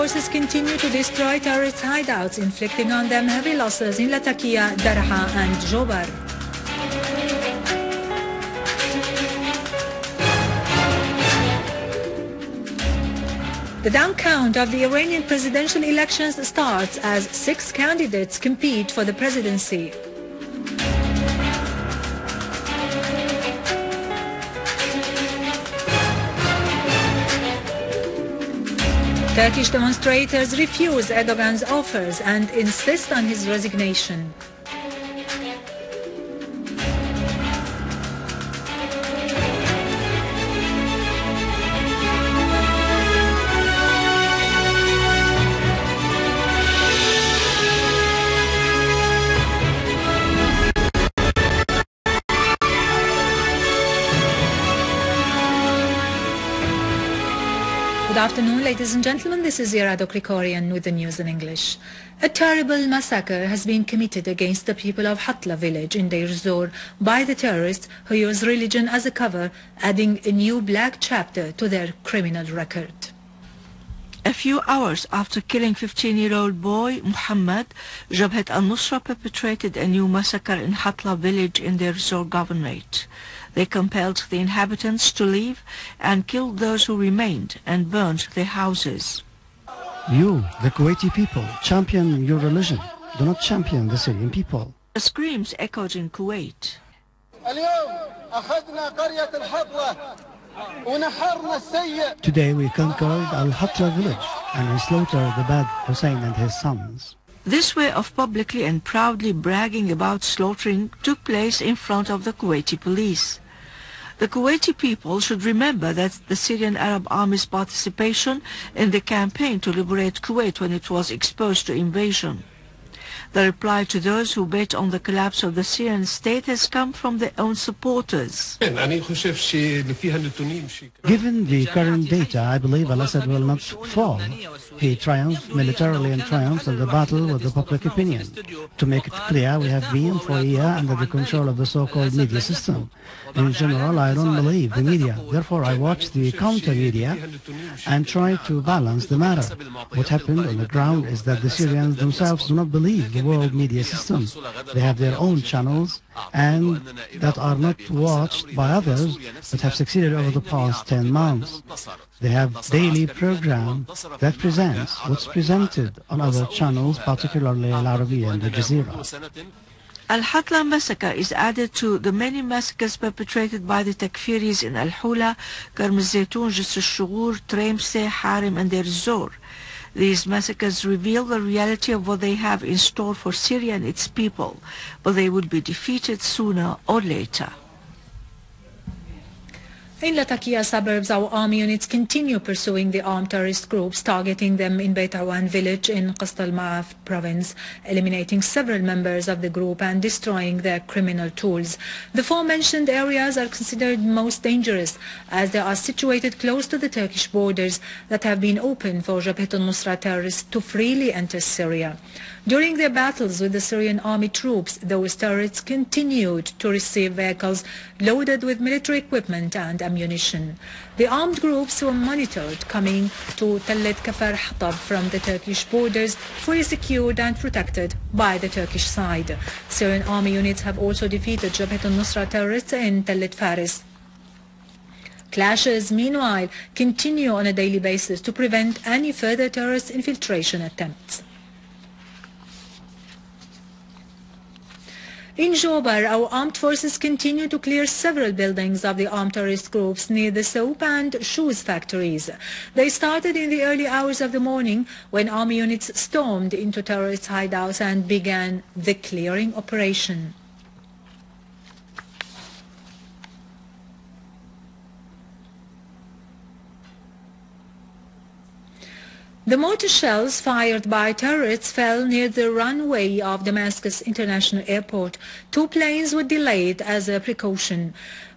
forces continue to destroy terrorist hideouts, inflicting on them heavy losses in Lattakia, Daraa and Jabhat. The down count of the Iranian presidential elections starts as 6 candidates compete for the presidency. Turkish demonstrators refuse Erdogan's offers and insist on his resignation. Good afternoon, ladies and gentlemen. This is Irado Krikorian with the news in English. A terrible massacre has been committed against the people of Hatla village in Deir Ezzor by the terrorists who use religion as a cover, adding a new black chapter to their criminal record. A few hours after killing 15-year-old boy Muhammad, Jabhat al-Nusra perpetrated a new massacre in Hatla village in Deir Ezzor governorate. They compelled the inhabitants to leave and killed those who remained and burned their houses. You, the Kuwaiti people, champion your religion. Do not champion the Syrian people. The screams echoed in Kuwait. Today we conquered al-Hatla village and we slaughtered the bad Hussein and his sons. This way of publicly and proudly bragging about slaughtering took place in front of the Kuwaiti police. The Kuwaiti people should remember that the Syrian Arab Army's participation in the campaign to liberate Kuwait when it was exposed to invasion. The reply to those who bet on the collapse of the Syrian state has come from their own supporters. Given the current data, I believe al-Assad will not fall. He triumphed militarily and triumphs in the battle with the public opinion. To make it clear, we have been for a year under the control of the so-called media system. In general, I don't believe the media. Therefore, I watch the counter-media and try to balance the matter. What happened on the ground is that the Syrians themselves do not believe the world media system. They have their own channels and that are not watched by others but have succeeded over the past 10 months. They have daily program that presents what's presented on other channels, particularly Al-Arabiya and Al Jazeera. Al-Hatla massacre is added to the many massacres perpetrated by the Takfiris in Al-Hula, Karm al-Zaytun, Jisr al-Shughur, Tremse, Harim and Deir Ezzor. These massacres reveal the reality of what they have in store for Syria and its people, but they will be defeated sooner or later. In Lattakia suburbs, our army units continue pursuing the armed terrorist groups, targeting them in Beit Awan village in Qasd al-Ma'af province, eliminating several members of the group and destroying their criminal tools. The aforementioned areas are considered most dangerous as they are situated close to the Turkish borders that have been open for Jabhat al-Nusra terrorists to freely enter Syria. During their battles with the Syrian army troops, those terrorists continued to receive vehicles loaded with military equipment and ammunition. The armed groups were monitored coming to Tallet Kafar Hatab from the Turkish borders, fully secured and protected by the Turkish side. Syrian army units have also defeated Jabhat al-Nusra terrorists in Tallet Faris. Clashes, meanwhile, continue on a daily basis to prevent any further terrorist infiltration attempts. In Jabhat, our armed forces continue to clear several buildings of the armed terrorist groups near the soap and shoes factories. They started in the early hours of the morning when army units stormed into terrorist hideouts and began the clearing operation. The mortar shells fired by terrorists fell near the runway of Damascus International Airport. 2 planes were delayed as a precaution.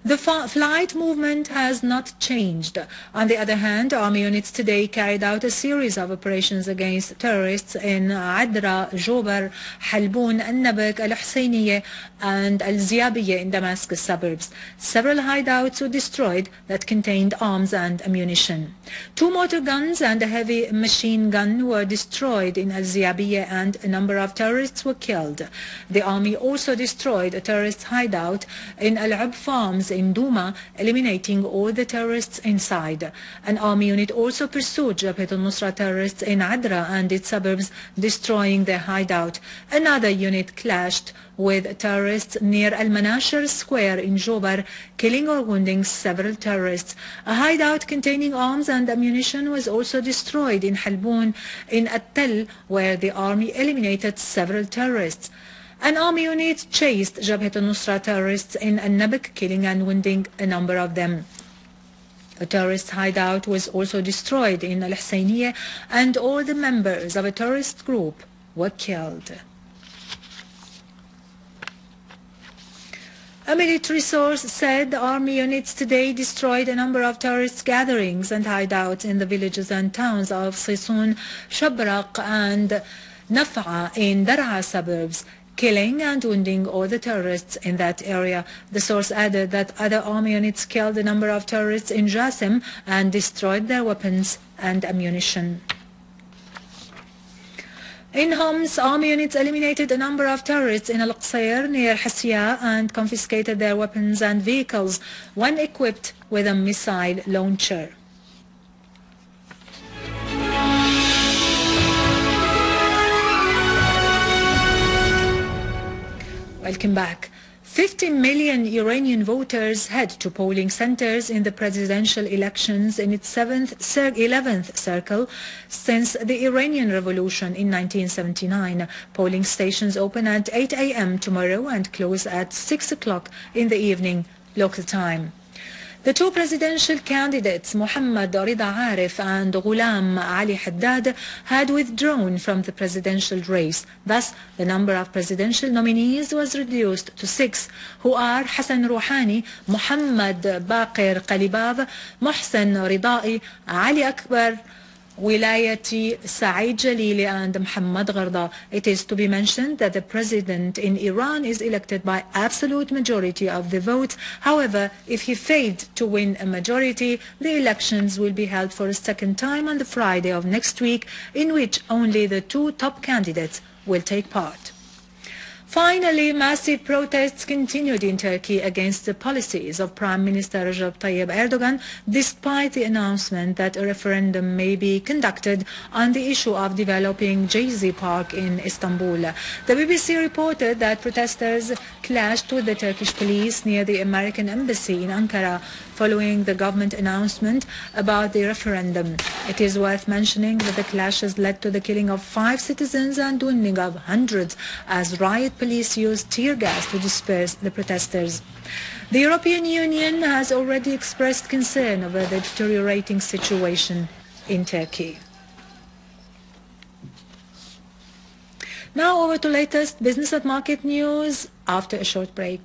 The flight movement has not changed. On the other hand, army units today carried out a series of operations against terrorists in Daraa, Jobar, Halboun, Al-Nabak, Al-Husseiniya and Al-Ziabiya in Damascus suburbs. Several hideouts were destroyed that contained arms and ammunition. 2 mortar guns and a heavy machine gun were destroyed in Al-Ziabiya and a number of terrorists were killed. The army also destroyed a terrorist hideout in Al-Ab Farms in Douma, eliminating all the terrorists inside. An army unit also pursued Jabhat al-Nusra terrorists in Daraa and its suburbs, destroying their hideout. Another unit clashed with terrorists near Al-Manashir Square in Jobar, killing or wounding several terrorists. A hideout containing arms and ammunition was also destroyed in Halboun in At-Tel, where the army eliminated several terrorists. An army unit chased Jabhat al-Nusra terrorists in Al-Nabak, killing and wounding a number of them. A terrorist hideout was also destroyed in Al-Husseiniya, and all the members of a terrorist group were killed. A military source said army units today destroyed a number of terrorist gatherings and hideouts in the villages and towns of Sisoun, Shabraq and Nafa in Daraa suburbs, killing and wounding all the terrorists in that area. The source added that other army units killed a number of terrorists in Jassim and destroyed their weapons and ammunition. In Homs, army units eliminated a number of terrorists in Al-Qasir near Hassia and confiscated their weapons and vehicles, one equipped with a missile launcher. Welcome back. 50 million Iranian voters head to polling centers in the presidential elections in its 11th circle since the Iranian Revolution in 1979. Polling stations open at 8 a.m. tomorrow and close at 6 o'clock in the evening, local time. The 2 presidential candidates, Mohammad Rida Arif and Ghulam Ali Haddad, had withdrawn from the presidential race. Thus, the number of presidential nominees was reduced to 6, who are Hassan Rouhani, Mohammad Baqir Qalibaf, Mohsen Ridai, Ali Akbar Wilayati, Saeed Jalili and Muhammad Gharda. It is to be mentioned that the president in Iran is elected by absolute majority of the votes. However, if he failed to win a majority, the elections will be held for a second time on the Friday of next week, in which only the 2 top candidates will take part. Finally, massive protests continued in Turkey against the policies of Prime Minister Recep Tayyip Erdogan, despite the announcement that a referendum may be conducted on the issue of developing Gezi Park in Istanbul. The BBC reported that protesters clashed with the Turkish police near the American embassy in Ankara following the government announcement about the referendum. It is worth mentioning that the clashes led to the killing of 5 citizens and wounding of hundreds as riot police used tear gas to disperse the protesters. The European Union has already expressed concern over the deteriorating situation in Turkey. Now over to latest business and market news after a short break.